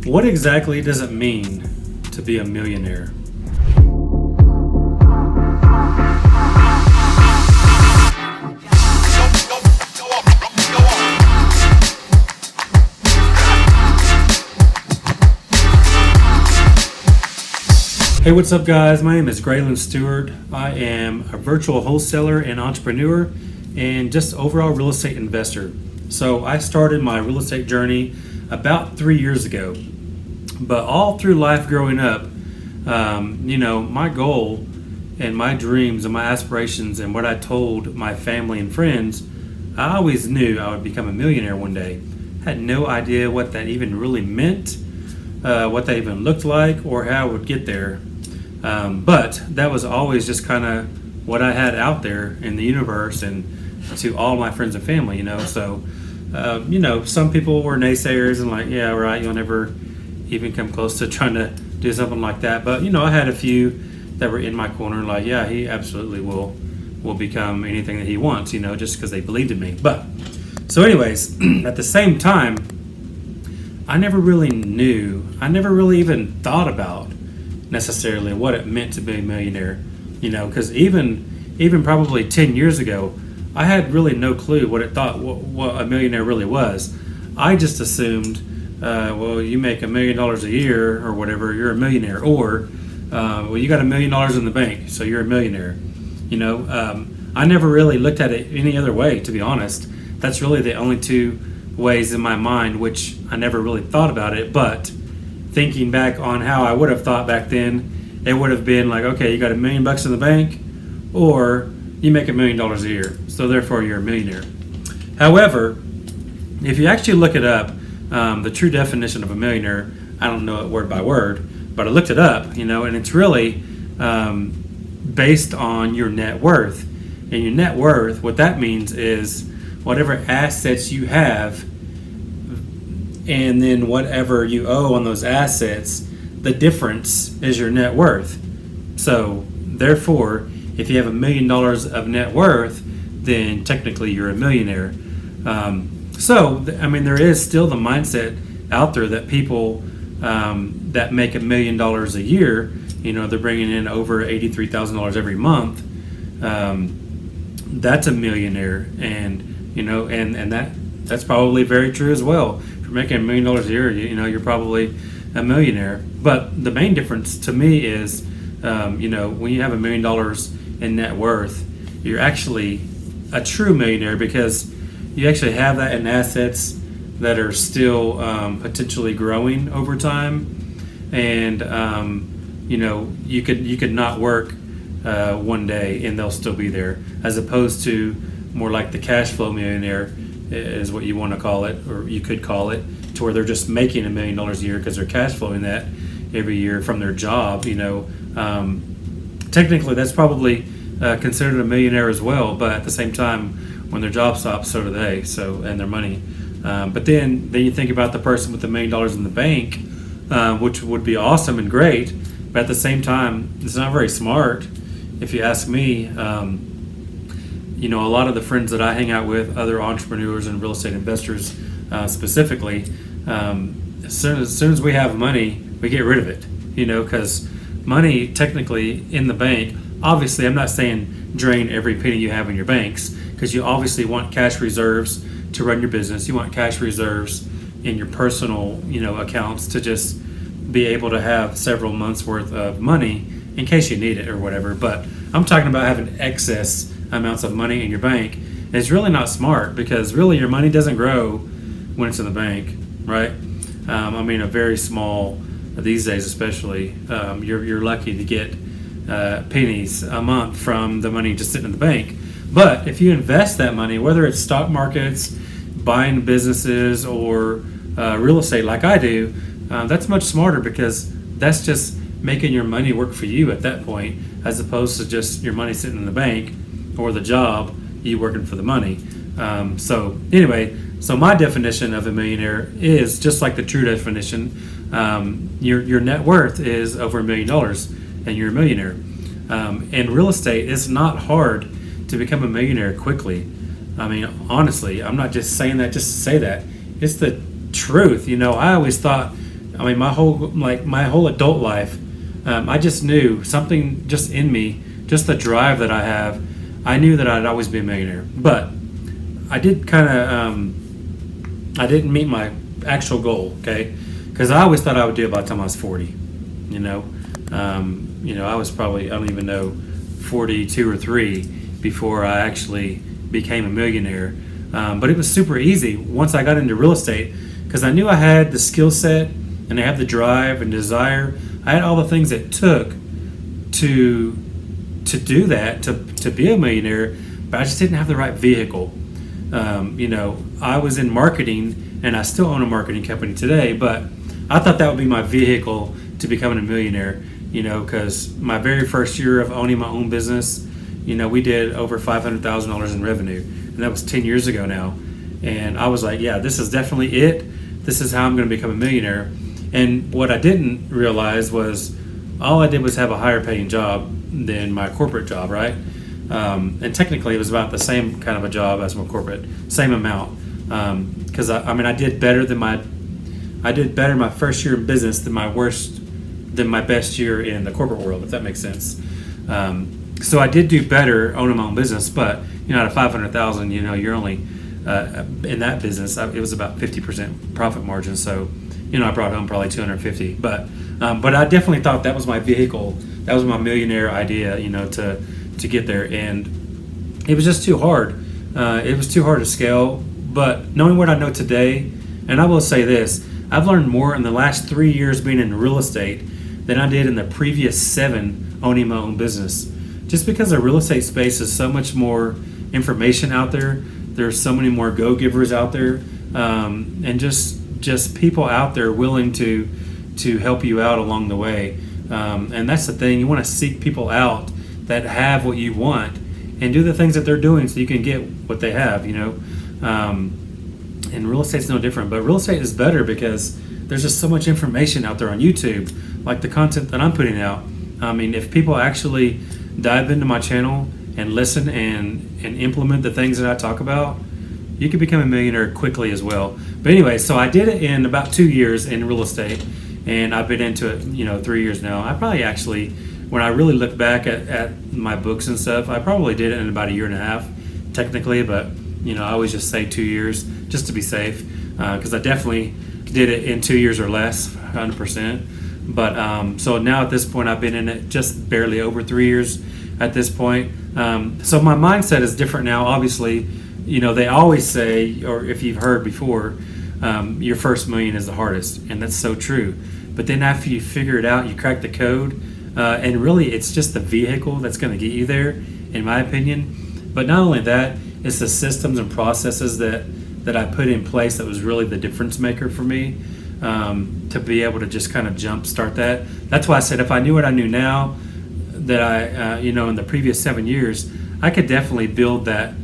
What exactly does it mean to be a millionaire? Hey, what's up, guys? My name is Graylan Stewart. I am a virtual wholesaler and entrepreneur and just overall real estate investor. So I started my real estate journey about 3 years ago. But all through life growing up, my goal and my dreams and my aspirations and what I told my family and friends, I always knew I would become a millionaire one day. Had no idea what that even really meant, what that even looked like, or how I would get there. But that was always just kind of what I had out there in the universe and to all my friends and family, So, some people were naysayers and like, yeah, right, you'll never even come close to trying to do something like that. But, I had a few that were in my corner like, yeah, he absolutely will become anything that he wants, just because they believed in me. But, so anyways, at the same time, I never really even thought about necessarily what it meant to be a millionaire, because even probably 10 years ago, I had really no clue what a millionaire really was. I just assumed, you make $1 million a year or whatever, you're a millionaire, or you got $1 million in the bank, so you're a millionaire. I never really looked at it any other way, to be honest. That's really the only two ways in my mind, which I never really thought about it, but thinking back on how I would have thought back then, it would have been like, okay, you got $1 million in the bank, or you make $1 million a year, so therefore you're a millionaire. However, if you actually look it up, the true definition of a millionaire, I don't know it word by word, but I looked it up, and it's really based on your net worth. And your net worth, what that means is whatever assets you have, and then whatever you owe on those assets, the difference is your net worth. So therefore, if you have $1 million of net worth, then technically you're a millionaire. There is still the mindset out there that people that make $1 million a year, they're bringing in over $83,000 every month. That's a millionaire, and that's probably very true as well. If you're making $1 million a year, you're probably a millionaire. But the main difference to me is, when you have $1 million in net worth, you're actually a true millionaire because you actually have that in assets that are still potentially growing over time, and you could not work one day and they'll still be there, as opposed to more like the cash flow millionaire is what you want to call it, or you could call it, to where they're just making $1 million a year because they're cash flowing that every year from their job. Technically that's probably considered a millionaire as well, but at the same time, when their job stops, so do they. And their money. But then you think about the person with $1 million in the bank, which would be awesome and great, but at the same time, it's not very smart, if you ask me. A lot of the friends that I hang out with, other entrepreneurs and real estate investors specifically, as soon as we have money, we get rid of it. Because money technically in the bank, obviously I'm not saying drain every penny you have in your banks, because you obviously want cash reserves to run your business. You want cash reserves in your personal, accounts to just be able to have several months worth of money in case you need it or whatever. But I'm talking about having excess amounts of money in your bank. It's really not smart, because really your money doesn't grow when it's in the bank, right? A very small, these days especially, you're lucky to get pennies a month from the money just sitting in the bank. But if you invest that money, whether it's stock markets, buying businesses, or real estate like I do, that's much smarter, because that's just making your money work for you at that point, as opposed to just your money sitting in the bank or the job, you working for the money. So my definition of a millionaire is just like the true definition. Your net worth is over $1 million and you're a millionaire. In real estate, it's not hard to become a millionaire quickly. Honestly, I'm not just saying that just to say that. It's the truth. I always thought I mean, my whole adult life, I just knew something just in me, just the drive that I have. I knew that I'd always be a millionaire, but I did kind of, I didn't meet my actual goal, okay? Because I always thought I would do it by the time I was 40, you know. I was probably, I don't even know, 42 or 3 before I actually became a millionaire. But it was super easy once I got into real estate because I knew I had the skill set and I had the drive and desire. I had all the things it took to do that, to be a millionaire, but I just didn't have the right vehicle. I was in marketing and I still own a marketing company today, but I thought that would be my vehicle to becoming a millionaire, because my very first year of owning my own business, we did over $500,000 in revenue, and that was 10 years ago now. And I was like, yeah, this is definitely it. This is how I'm going to become a millionaire. And what I didn't realize was all I did was have a higher paying job than my corporate job, right? And technically it was about the same kind of a job as my corporate, same amount. Because I did better my first year in business than my best year in the corporate world, if that makes sense. So I did do better owning my own business, but out of 500,000, you're only in that business. It was about 50% profit margin, so I brought home probably 250. But I definitely thought that was my vehicle. That was my millionaire idea, to get there, and it was just too hard. It was too hard to scale. But knowing what I know today, and I will say this, I've learned more in the last 3 years being in real estate than I did in the previous 7 owning my own business. Just because the real estate space is so much more information out there. There's so many more go-givers out there, and just people out there willing to help you out along the way. And that's the thing. You want to seek people out that have what you want and do the things that they're doing so you can get what they have, and real estate's no different, but real estate is better because there's just so much information out there on YouTube, like the content that I'm putting out. I mean, if people actually dive into my channel and listen and implement the things that I talk about, you can become a millionaire quickly as well. But anyway, so I did it in about 2 years in real estate, and I've been into it, 3 years now. I probably actually, when I really look back at my books and stuff, I probably did it in about 1.5 years, technically, but I always just say 2 years just to be safe, because I definitely did it in 2 years or less, 100%. But so now at this point, I've been in it just barely over 3 years at this point. So my mindset is different now. Obviously, they always say, or if you've heard before, your first million is the hardest, and that's so true. But then after you figure it out, you crack the code, and really it's just the vehicle that's going to get you there, in my opinion. But not only that, it's the systems and processes that I put in place that was really the difference maker for me, to be able to just kind of jumpstart that. That's why I said if I knew what I knew now, that I, in the previous 7 years, I could definitely build that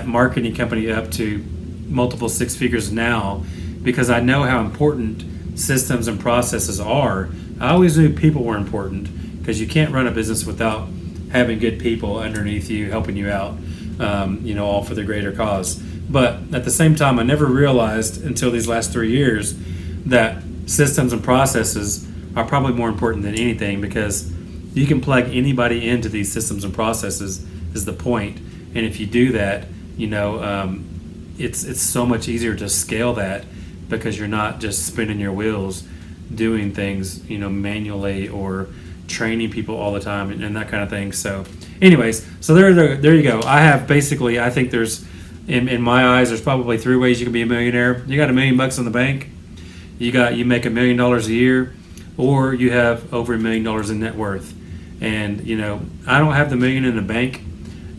marketing company up to multiple 6 figures now, because I know how important systems and processes are. I always knew people were important, because you can't run a business without having good people underneath you helping you out, all for the greater cause. But at the same time, I never realized until these last 3 years that systems and processes are probably more important than anything, because you can plug anybody into these systems and processes is the point. And if you do that, it's so much easier to scale that, because you're not just spinning your wheels doing things, manually, or training people all the time and that kind of thing. So anyways, so there you go. I think there's, in my eyes, there's probably 3 ways you can be a millionaire. You got $1 million in the bank, you make $1 million a year, or you have over $1 million in net worth. And I don't have the million in the bank,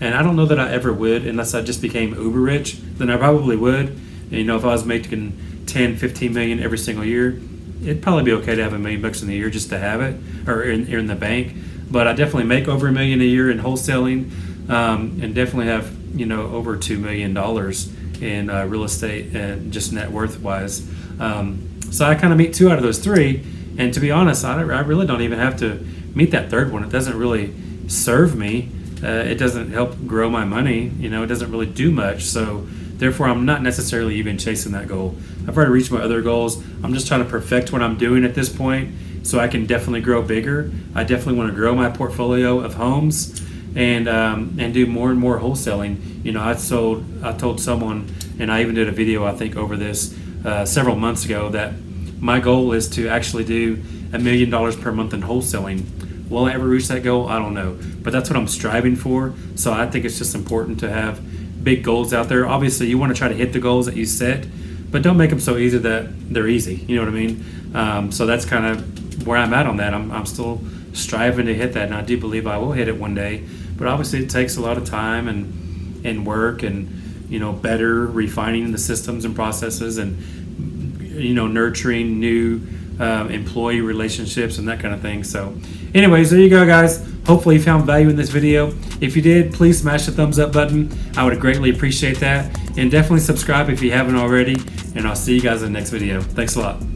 and I don't know that I ever would unless I just became uber rich. Then I probably would. And, if I was making 10, 15 million every single year, it'd probably be okay to have $1 million in a year just to have it, or in the bank. But I definitely make over $1 million a year in wholesaling, and definitely have over $2 million in real estate, and just net worth wise. So I kind of meet 2 out of those 3, and to be honest, I really don't even have to meet that 3rd one. It doesn't really serve me. It doesn't help grow my money. It doesn't really do much. So Therefore, I'm not necessarily even chasing that goal. I've already reached my other goals. I'm just trying to perfect what I'm doing at this point so I can definitely grow bigger. I definitely want to grow my portfolio of homes and do more and more wholesaling. You know, I told someone, and I even did a video, I think, over this several months ago, that my goal is to actually do $1 million per month in wholesaling. Will I ever reach that goal? I don't know, but that's what I'm striving for. So I think it's just important to have big goals out there. Obviously, you want to try to hit the goals that you set, but don't make them so easy that they're easy. You know what I mean? So that's kind of where I'm at on that. I'm still striving to hit that, and I do believe I will hit it one day. But obviously, it takes a lot of time and work, and better refining the systems and processes, and nurturing new employee relationships and that kind of thing. So anyways, there you go, guys. Hopefully you found value in this video. If you did, please smash the thumbs up button. I would greatly appreciate that. And definitely subscribe if you haven't already. And I'll see you guys in the next video. Thanks a lot.